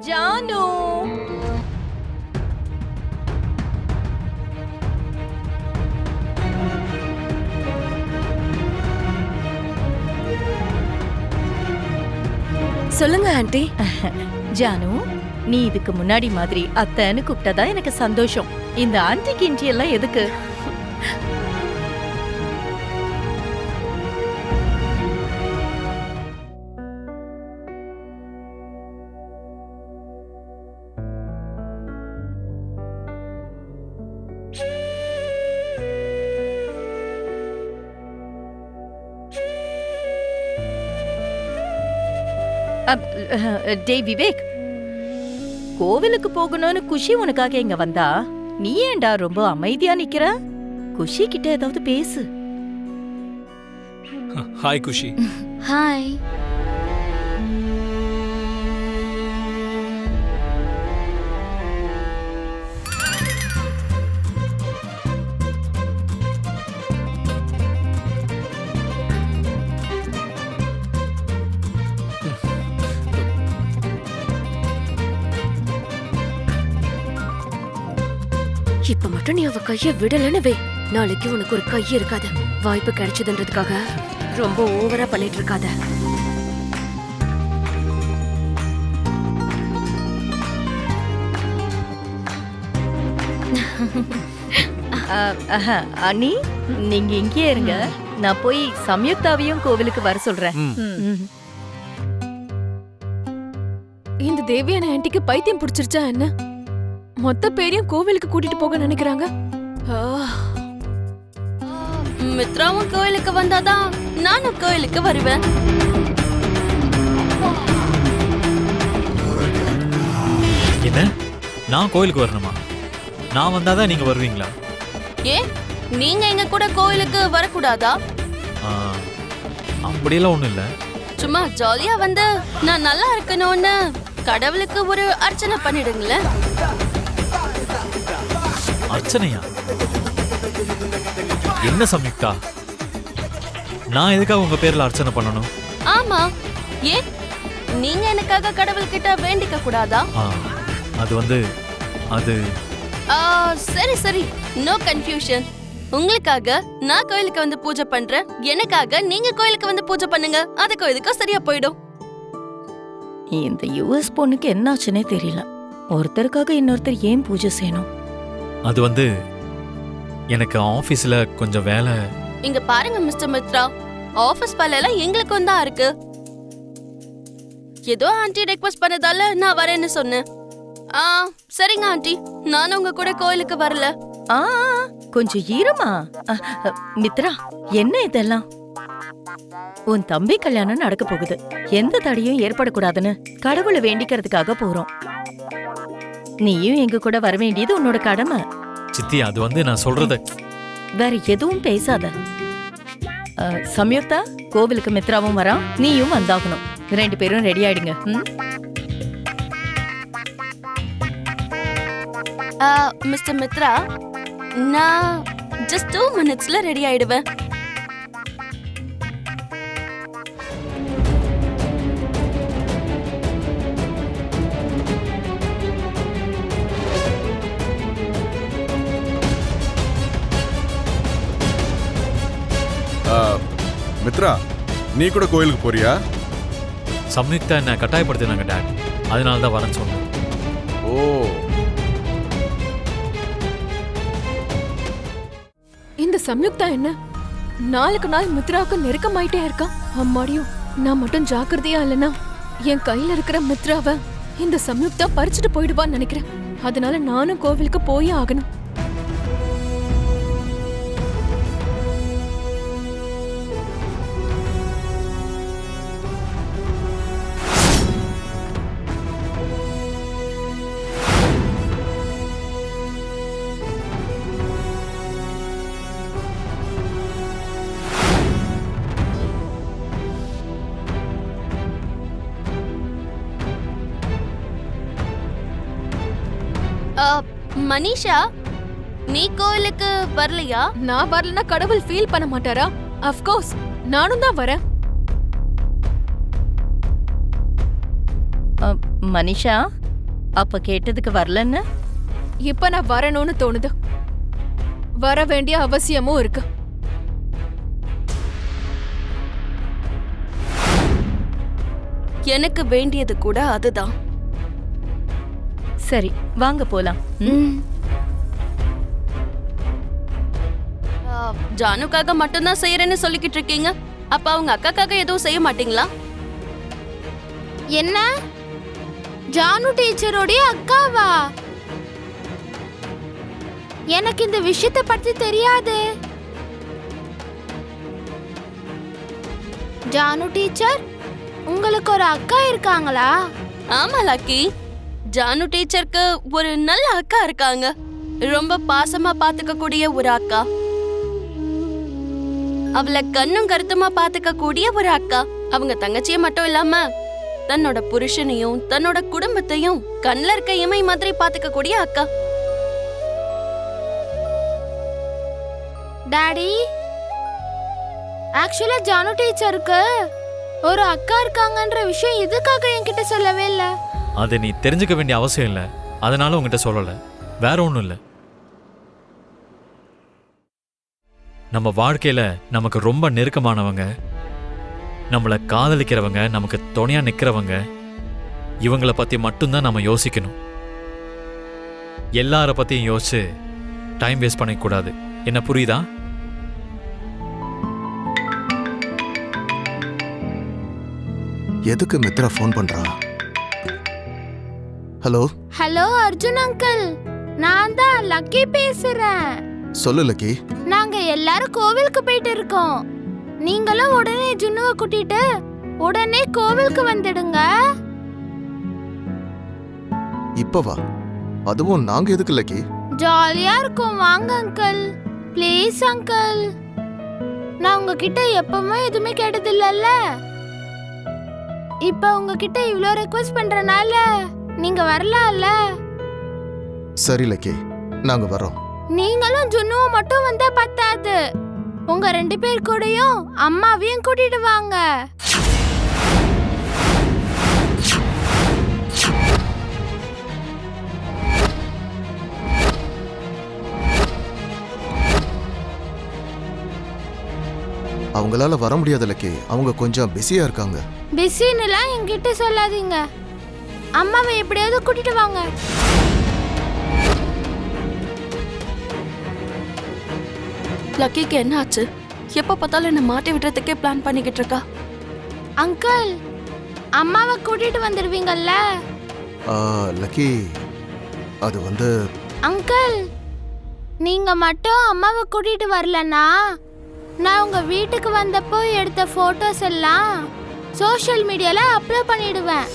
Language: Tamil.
ஜானு சொல்லுங்க ஆண்டி. ஜானு, நீ இதுக்கு முன்னாடி மாதிரி அத்தைன்னு கூப்பிட்டதா எனக்கு சந்தோஷம். இந்த ஆன்டி கிண்டி எல்லாம் எதுக்கு? டேய் விவேக், கோவிலுக்கு போகணும்னு குஷி உனக்காக இங்க வந்தா நீ ஏன்டா ரொம்ப அமைதியா நிக்கிற? குஷி கிட்ட ஏதாவது பேசு. ஹாய் குஷி. ஹாய். இப்ப மட்டும் நீ அவ கைய விடலன்னு வே, நாளைக்கு உனக்கு ஒரு கை இருக்காது. வாய்ப்பு கிடைச்சதுன்றதுக்காக ரொம்ப ஓவரா பண்ணிட்டு இருக்காத. அண்ணி, நீங்க இங்கேயே இருங்க, நான் போய் சம்யுக்தாவையும் கோவிலுக்கு வர சொல்றேன். இந்த தேவியான ஆன்ட்டிக்கு பைத்தியம் பிடிச்சிருச்சா என்ன? மொத்த பேரையும் கோவிலுக்கு கூட்டிட்டு போக நினைக்கிறாங்க. மித்ராவும் கோயிலுக்கு வந்தாதான் நானும் கோயிலுக்கு வருவேன். என்ன, நான் கோயிலுக்கு வரணுமா? நான் வந்தாதான் நீங்க வருவீங்களா? ஏ, நீங்க எங்க கூட கோயிலுக்கு வரக்கூடாதா? அப்படியெல்லாம் ஒண்ணும் இல்ல. சும்மா ஜாலியா வந்து நான் நல்லா இருக்கணும்னு கடவுளுக்கு ஒரு அர்ச்சனை பண்ணிடுங்களேன். அர்ச்சனையா? என்ன சம்யுக்தா, நான் எதுக்காக உங்க பேர்ல அர்ச்சனை பண்ணணும்? ஆமா, ஏன் நீங்க எனக்காக கடவுள்கிட்ட வேண்டிக்க கூடாதா? அது சரி சரி, நோ கன்ஃபியூஷன். உங்களுக்காக நான் கோயிலுக்கு வந்து பூஜை பண்றேன், எனக்காக நீங்க கோயிலுக்கு வந்து பூஜை பண்ணுங்க. அது கோயிலுக்கு சரியா போயிடும். இந்த யுஎஸ் பொண்ணுக்கு என்னாச்சுன்னே தெரியல. ஒருத்தருக்காக இன்னொருத்தர் ஏன் பூஜை செய்யணும்? அது எனக்கு ஆபீஸ்ல கொஞ்சம் வேலை. இங்க பாருங்க மிஸ்டர் மித்ரா, ஆபீஸ் வேலை எல்லாம் எங்களுக்கும் தான் இருக்கு. ஏதோ ஆண்டி ரெக்வெஸ்ட் பண்ணதால நான் வரேன்னு சொன்னேன். சரிங்க ஆண்டி, நானும் உங்க கூட கோயிலுக்கு வரல. கொஞ்சம் ஈரமா. மித்ரா, என்ன இதெல்லாம்? உன் தம்பி கல்யாணம் நடக்க போகுது, எந்த தடையும் ஏற்படக்கூடாதுன்னு கடவுளை வேண்டிக்கிறதுக்காக போறோம். நீயும் எங்க கூட வர வேண்டியது உன்னோட கடமை. சித்தி, அது நான் சொல்றத வேற எதுவும் பேசாத. சம்யுக்தா, கோவிலுக்கு மித்ராவும் வரா, நீயும் வந்தாகணும். 2 பேரும் ரெடி ஆயிடுங்க. மிஸ்டர் மித்ரா, நான் ஜஸ்ட் 2 மினிட்ஸ்ல ரெடி ஆயிடுவேன். மித்ரா, நீ கூட கோயிலுக்கு போறியா? சம்யுக்தா என்ன கட்டாயப்படுத்தினாங்க டாட், அதனால தான் வரேன்னு சொன்னேன். ஓ, இந்த சம்யுக்தா என்ன நாளுக்கு நாள் மித்ராவுக்கு நெருக்கமாயிட்டே இருக்கா. அம்மாடியும், நான் மட்டும் ஜாக்கிரதையா இல்லைன்னா என் கையில இருக்கிற மித்ராவை இந்த சம்யுக்தா பறிச்சுட்டு போயிடுவான்னு நினைக்கிறேன். அதனால நானும் கோவிலுக்கு போயே ஆகணும். மனிஷா, நீ கோயிலுக்கு வரலையா? நான் வரலனா கடவுள் ஃபீல் பண்ண மாட்டாரா? ஆஃப் கோர்ஸ், நானும் தான் வரேன். மனிஷா, அப்ப கேட்டதுக்கு வரலன்னு? இப்ப நான் வரணும்னு தோணுது. வர வேண்டிய அவசியமும் இருக்கு. எனக்கு வேண்டியது கூட அதுதான். சரி வாங்க போலாம். ஜானுக்காக மட்டும்தான் செய்யறேன்னு சொல்லிக்கிட்டு இருக்கீங்க. அப்ப அவங்க அக்காக்காக எதுவும் செய்ய மாட்டீங்களா? என்ன? ஜானு டீச்சரோடைய அக்காவா? எனக்கு இந்த விஷயத்தை பத்தி தெரியாது. ஜானு டீச்சர், உங்களுக்கு ஒரு அக்கா இருக்காங்களா? ஆமா லக்கி, ஜானு டீச்சருக்கு ஒரு நல்ல அக்கா இருக்காங்க. ரொம்ப பாசமா பாத்துக்க கூடிய ஒரு அக்கா. அவளை கண்ணும் கருத்துமா பாத்துக்க கூடிய ஒரு அக்கா. அவங்க தங்கச்சியை மட்டும் இல்லாம தன்னோட புருஷனையும் தன்னோட குடும்பத்தையும் கண்ல இருக்க இமை மாதிரி பாத்துக்க கூடிய அக்கா. டாடி, ஆக்சுவலா ஜானு டீச்சருக்கு ஒரு அக்கா இருக்காங்கன்ற விஷயம் இதுக்காக என்கிட்ட சொல்லவே இல்ல. அதை நீ தெரிஞ்சுக்க வேண்டிய அவசியம் இல்லை, அதனால உங்ககிட்ட சொல்லலை. வேற ஒன்றும் இல்லை. நம்ம வாழ்க்கையில நமக்கு ரொம்ப நெருக்கமானவங்க, நம்மளை காதலிக்கிறவங்க, நமக்கு துணையா நிக்கிறவங்க, இவங்கள பத்தி மட்டும்தான் நம்ம யோசிக்கணும். எல்லார பத்தியும் யோசிச்சு டைம் வேஸ்ட் பண்ணிக்கூடாது. என்ன புரியுதா? எதுக்கு மித்ரா ஃபோன் பண்றா? ஹலோ ஹலோ அர்ஜுன் அங்கிள், நான் தான் லக்கி பேசுறேன். சொல்லு லக்கி. நாங்க எல்லாரும் கோவிலுக்கு போயிட்டு இருக்கோம். நீங்களும் உடனே ஜுன்னுவை கூட்டிட்டு உடனே கோவிலுக்கு வந்துடுங்க. இப்ப வா. அதுவும் நாங்க எதுக்கு லக்கி? ஜாலியா இருக்கும், வாங்க அங்கிள். ப்ளீஸ் அங்கிள், நான் உங்ககிட்ட எப்பவுமே எதுவுமே கேட்டதில்லல்ல. இப்ப உங்ககிட்ட இவ்ளோ ரெக்வெஸ்ட் பண்றனால நீங்க வரலாம்ல. சரி லக்கி, நாங்க வரோம். நீங்களும் ஜுன்னுவும் மட்டும் வந்தா பத்தாது, உங்க 2 பேர் கூடயும் அம்மாவையும் கூட்டிட்டு வாங்க. அவங்களால வர முடியாது லக்கி, அவங்க கொஞ்சம் பிஸியா இருக்காங்க. பிஸின்னுலாம் என்கிட்ட சொல்லாதீங்க. அம்மாவை எப்படியாவது கூட்டிட்டு வாங்க. லக்கிக்கு என்ன ஆச்சு? எப்ப பார்த்தாலும் என்ன மாட்டி விடுறதுக்கே பிளான் பண்ணிக்கிட்டு இருக்கா. அங்கிள், அம்மாவை கூட்டிட்டு வந்துடுவீங்கல்ல? லக்கி, அது வந்து அங்கிள், நீங்க மட்டும் அம்மாவை கூட்டிட்டு வரலன்னா நான் உங்க வீட்டுக்கு வந்தப்போ எடுத்த போட்டோஸ் எல்லாம் சோஷியல் மீடியால அப்லோட் பண்ணிடுவேன்.